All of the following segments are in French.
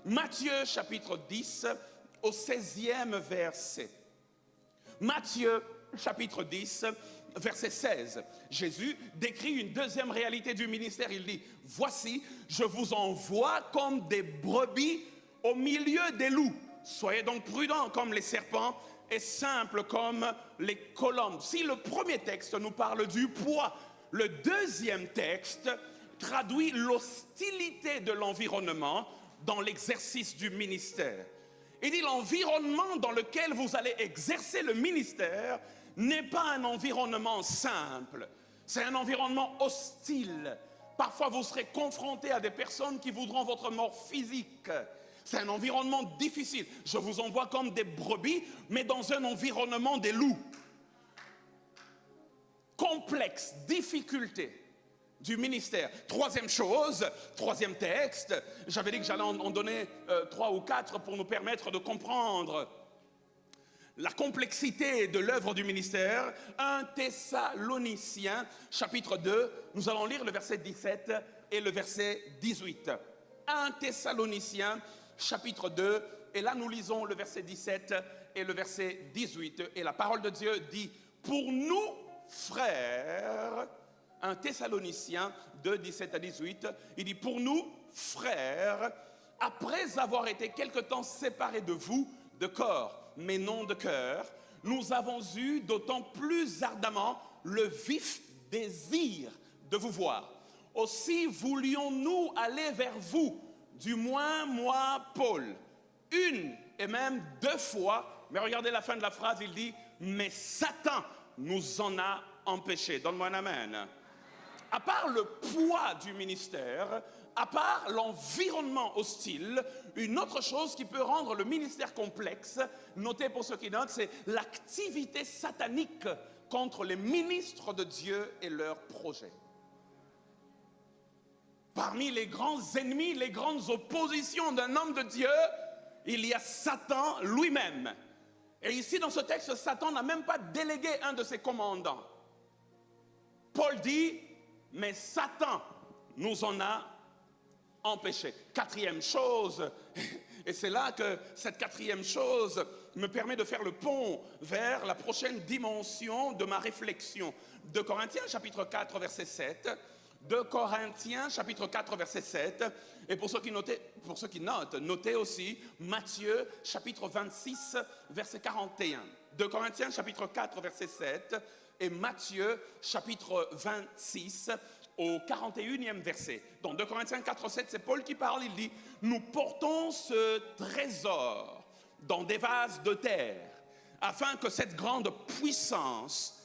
Matthieu chapitre 10 au 16e verset. Matthieu chapitre 10, verset 16. Jésus décrit une deuxième réalité du ministère. Il dit, voici, je vous envoie comme des brebis au milieu des loups. Soyez donc prudents comme les serpents et simples comme les colombes. Si le premier texte nous parle du poids, le deuxième texte traduit l'hostilité de l'environnement dans l'exercice du ministère. Il dit l'environnement dans lequel vous allez exercer le ministère n'est pas un environnement simple, c'est un environnement hostile. Parfois vous serez confronté à des personnes qui voudront votre mort physique. C'est un environnement difficile. Je vous envoie comme des brebis, mais dans un environnement des loups. Complexe, difficulté du ministère. Troisième chose, troisième texte, j'avais dit que j'allais en donner 3 ou 4 pour nous permettre de comprendre la complexité de l'œuvre du ministère. 1 Thessaloniciens, chapitre 2, nous allons lire le verset 17 et le verset 18. 1 Thessaloniciens, chapitre 2, et là nous lisons le verset 17 et le verset 18. Et la parole de Dieu dit, pour nous, frères, 1 Thessaloniciens 2, 17 à 18, il dit, pour nous, frères, après avoir été quelque temps séparés de vous, de corps, mais non de cœur, nous avons eu d'autant plus ardemment le vif désir de vous voir. Aussi voulions-nous aller vers vous, du moins moi, Paul, 1 et même 2 fois, mais regardez la fin de la phrase, il dit, mais Satan nous en a empêchés. Donne-moi un amen. À part le poids du ministère, à part l'environnement hostile, une autre chose qui peut rendre le ministère complexe, notez pour ceux qui notent, c'est l'activité satanique contre les ministres de Dieu et leurs projets. Parmi les grands ennemis, les grandes oppositions d'un homme de Dieu, il y a Satan lui-même. Et ici dans ce texte, Satan n'a même pas délégué un de ses commandants. Paul dit, mais Satan nous en a empêchés. Quatrième chose, et c'est là que cette quatrième chose me permet de faire le pont vers la prochaine dimension de ma réflexion. 2 Corinthiens chapitre 4 verset 7. 2 Corinthiens chapitre 4 verset 7. Et pour ceux qui notent, notez aussi Matthieu chapitre 26 verset 41. 2 Corinthiens chapitre 4 verset 7 et Matthieu chapitre 26 au 41e verset. Dans 2 Corinthiens 4 7, c'est Paul qui parle, il dit, nous portons ce trésor dans des vases de terre afin que cette grande puissance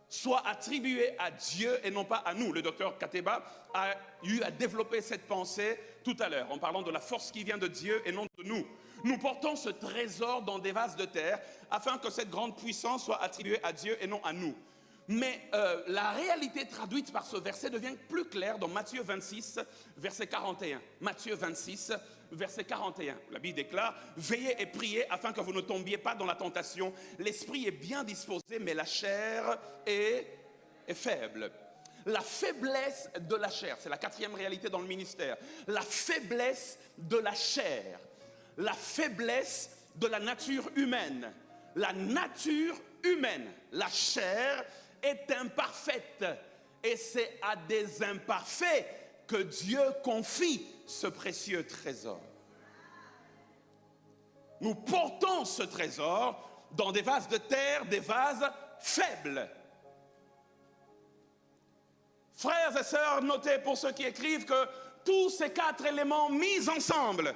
soit attribuée à Dieu et non pas à nous. Le docteur Kateba a eu à développer cette pensée tout à l'heure en parlant de la force qui vient de Dieu et non de nous. Nous portons ce trésor dans des vases de terre afin que cette grande puissance soit attribuée à Dieu et non à nous. Mais la réalité traduite par ce verset devient plus claire dans Matthieu 26, verset 41. Matthieu 26, verset 41. La Bible déclare, veillez et priez afin que vous ne tombiez pas dans la tentation. L'esprit est bien disposé, mais la chair est faible. La faiblesse de la chair, c'est la quatrième réalité dans le ministère. La faiblesse de la chair, la faiblesse de la nature humaine. La nature humaine, la chair est imparfaite et c'est à des imparfaits que Dieu confie ce précieux trésor. Nous portons ce trésor dans des vases de terre, des vases faibles. Frères et sœurs, notez pour ceux qui écrivent que tous ces 4 éléments mis ensemble,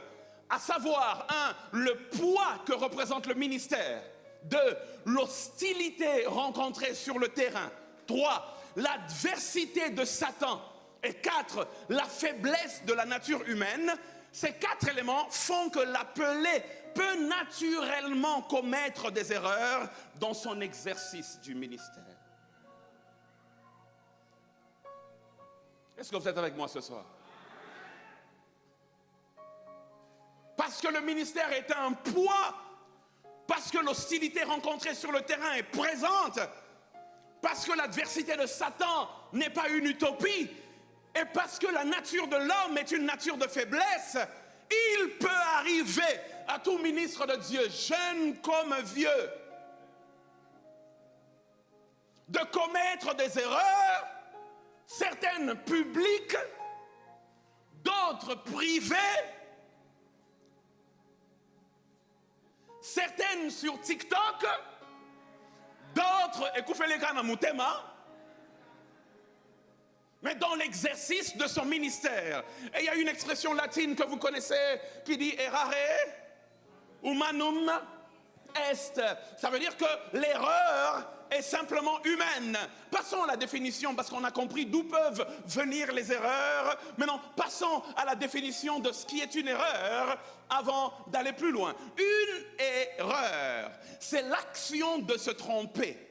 à savoir 1, le poids que représente le ministère, 2, l'hostilité rencontrée sur le terrain, 3, l'adversité de Satan, et 4, la faiblesse de la nature humaine, ces 4 éléments font que l'appelé peut naturellement commettre des erreurs dans son exercice du ministère. Est-ce que vous êtes avec moi ce soir? Parce que le ministère est un poids, parce que l'hostilité rencontrée sur le terrain est présente, parce que l'adversité de Satan n'est pas une utopie, et parce que la nature de l'homme est une nature de faiblesse, il peut privé à tout ministre de Dieu, jeune comme vieux, de commettre des erreurs, certaines publiques, d'autres privées, certaines sur TikTok, d'autres, mais dans l'exercice de son ministère. Et il y a une expression latine que vous connaissez qui dit errare humanum est. Ça veut dire que l'erreur est simplement humaine. Passons à la définition parce qu'on a compris d'où peuvent venir les erreurs. Maintenant, passons à la définition de ce qui est une erreur avant d'aller plus loin. Une erreur, c'est l'action de se tromper.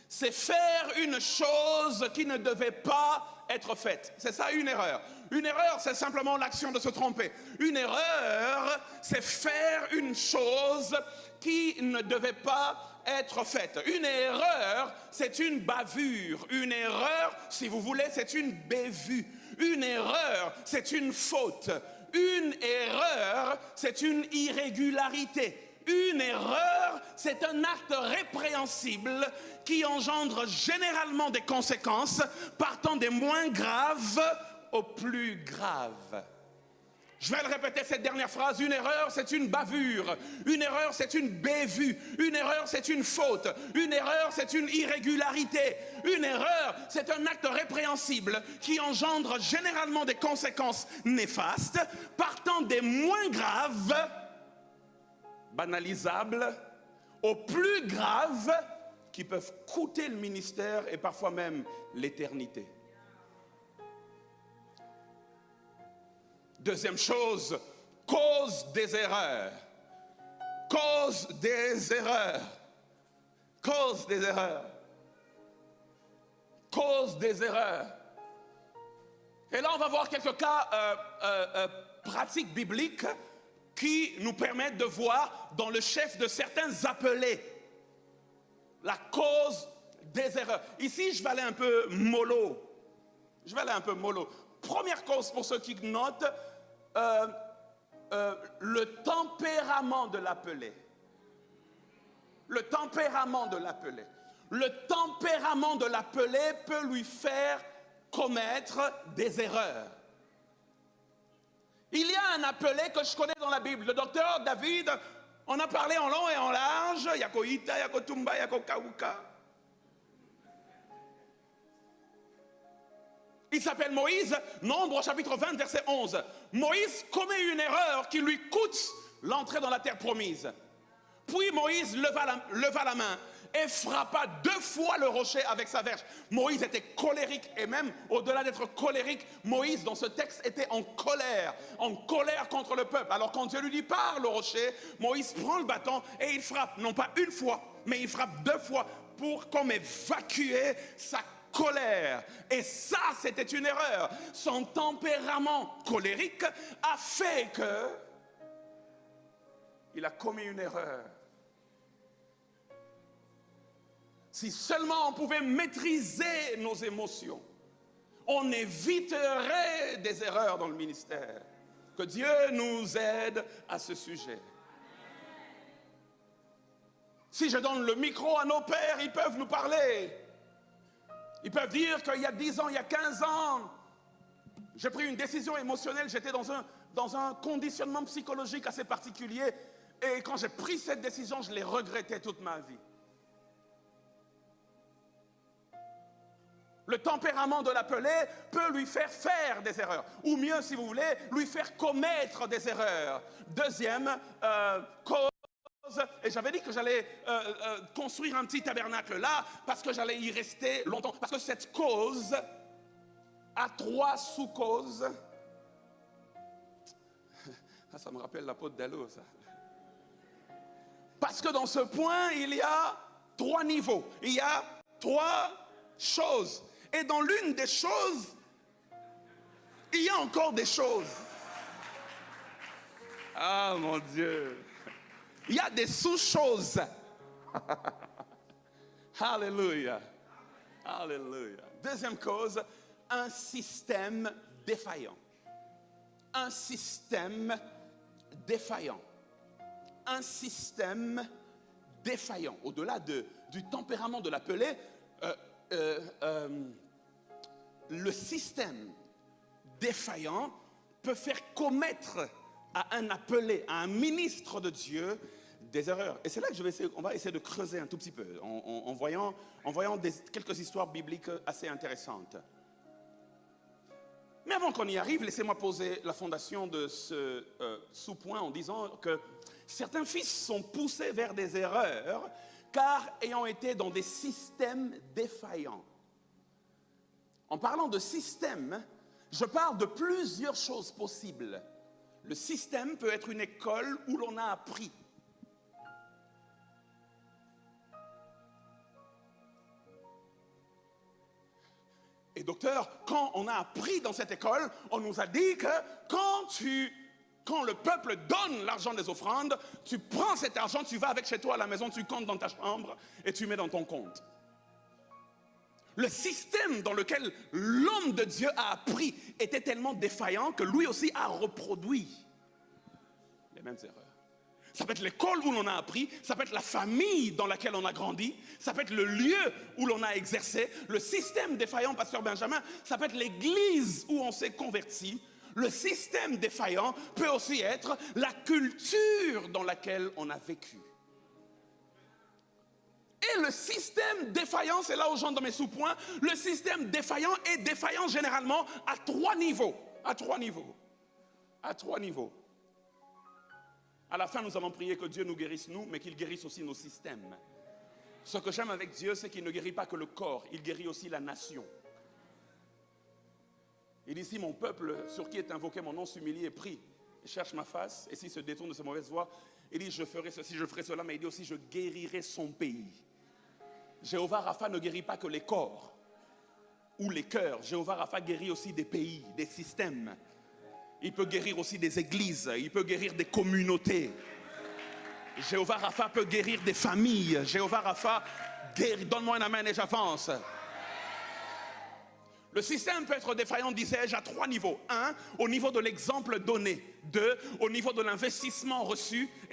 C'est faire une chose qui ne devait pas être faite. C'est ça une erreur. Une erreur, c'est simplement l'action de se tromper. Une erreur, c'est faire une chose qui ne devait pas être faite. Une erreur, c'est une bavure. Une erreur, si vous voulez, c'est une bévue. Une erreur, c'est une faute. Une erreur, c'est une irrégularité. Une erreur, c'est un acte répréhensible qui engendre généralement des conséquences partant des moins graves aux plus graves. Je vais le répéter cette dernière phrase. Une erreur, c'est une bavure. Une erreur, c'est une bévue. Une erreur, c'est une faute. Une erreur, c'est une irrégularité. Une erreur, c'est un acte répréhensible qui engendre généralement des conséquences néfastes partant des moins graves, banalisables, aux plus graves qui peuvent coûter le ministère et parfois même l'éternité. Deuxième chose, cause des erreurs. Cause des erreurs. Cause des erreurs. Cause des erreurs. Et là, on va voir quelques cas pratiques bibliques qui nous permettent de voir dans le chef de certains appelés la cause des erreurs. Ici, je vais aller un peu mollo. Première cause pour ceux qui notent, le tempérament de l'appelé. Le tempérament de l'appelé. Le tempérament de l'appelé peut lui faire commettre des erreurs. Il y a un appelé que je connais dans la Bible. Le docteur David, on a parlé en long et en large. Yako Ita, Yako Tumba, Yako Kauka. Il s'appelle Moïse, Nombre chapitre 20, verset 11. Moïse commet une erreur qui lui coûte l'entrée dans la terre promise. Puis Moïse leva la main et frappa 2 fois le rocher avec sa verge. Moïse était colérique et même au-delà d'être colérique, Moïse dans ce texte était en colère contre le peuple. Alors quand Dieu lui dit parle au rocher, Moïse prend le bâton et il frappe, non pas une fois, mais il frappe 2 fois pour comme évacuer sa colère. Et ça, c'était une erreur. Son tempérament colérique a fait que il a commis une erreur. Si seulement on pouvait maîtriser nos émotions, on éviterait des erreurs dans le ministère. Que Dieu nous aide à ce sujet. Si je donne le micro à nos pères, ils peuvent nous parler. Ils peuvent dire qu'il y a 10 ans, il y a 15 ans, j'ai pris une décision émotionnelle, j'étais dans un conditionnement psychologique assez particulier. Et quand j'ai pris cette décision, je l'ai regretté toute ma vie. Le tempérament de l'appelé peut lui faire des erreurs. Ou mieux, si vous voulez, lui faire commettre des erreurs. Deuxième cause, et j'avais dit que j'allais construire un petit tabernacle là, parce que j'allais y rester longtemps. Parce que cette cause a 3 sous-causes. Ça me rappelle l'apôtre Dallo, ça. Parce que dans ce point, il y a 3 niveaux. Il y a 3 choses. Et dans l'une des choses, il y a encore des choses. Ah mon Dieu. Il y a des sous-choses. Alléluia. Alléluia. Deuxième cause, un système défaillant. Un système défaillant. un système défaillant. Au-delà du tempérament de l'appelé, le système défaillant peut faire commettre à un appelé, à un ministre de Dieu, des erreurs. Et c'est là que on va essayer de creuser un tout petit peu, en voyant quelques histoires bibliques assez intéressantes. Mais avant qu'on y arrive, laissez-moi poser la fondation de ce sous-point en disant que certains fils sont poussés vers des erreurs, car ayant été dans des systèmes défaillants. En parlant de système, je parle de plusieurs choses possibles. Le système peut être une école où l'on a appris. Et docteur, quand on a appris dans cette école, on nous a dit que quand le peuple donne l'argent des offrandes, tu prends cet argent, tu vas avec chez toi à la maison, tu comptes dans ta chambre et tu mets dans ton compte. Le système dans lequel l'homme de Dieu a appris était tellement défaillant que lui aussi a reproduit les mêmes erreurs. Ça peut être l'école où l'on a appris, ça peut être la famille dans laquelle on a grandi, ça peut être le lieu où l'on a exercé. Le système défaillant, pasteur Benjamin, ça peut être l'église où on s'est converti. Le système défaillant peut aussi être la culture dans laquelle on a vécu. Et le système défaillant, c'est là où j'entre dans mes sous-points, le système défaillant est défaillant généralement à trois niveaux. À trois niveaux. À la fin, nous allons prier que Dieu nous guérisse nous, mais qu'il guérisse aussi nos systèmes. Ce que j'aime avec Dieu, c'est qu'il ne guérit pas que le corps, il guérit aussi la nation. Il dit, si mon peuple, sur qui est invoqué mon nom, s'humilie et prie, et cherche ma face, et s'il se détourne de ses mauvaises voies, il dit, je ferai ceci, je ferai cela, mais il dit aussi, je guérirai son pays. Jéhovah Rapha ne guérit pas que les corps ou les cœurs. Jéhovah Rapha guérit aussi des pays, des systèmes. Il peut guérir aussi des églises, il peut guérir des communautés. Jéhovah Rapha peut guérir des familles. Jéhovah Rapha guérit. Donne-moi un amen et j'avance. Le système peut être défaillant, disais-je, à trois niveaux. 1, au niveau de l'exemple donné. 2, au niveau de l'investissement reçu.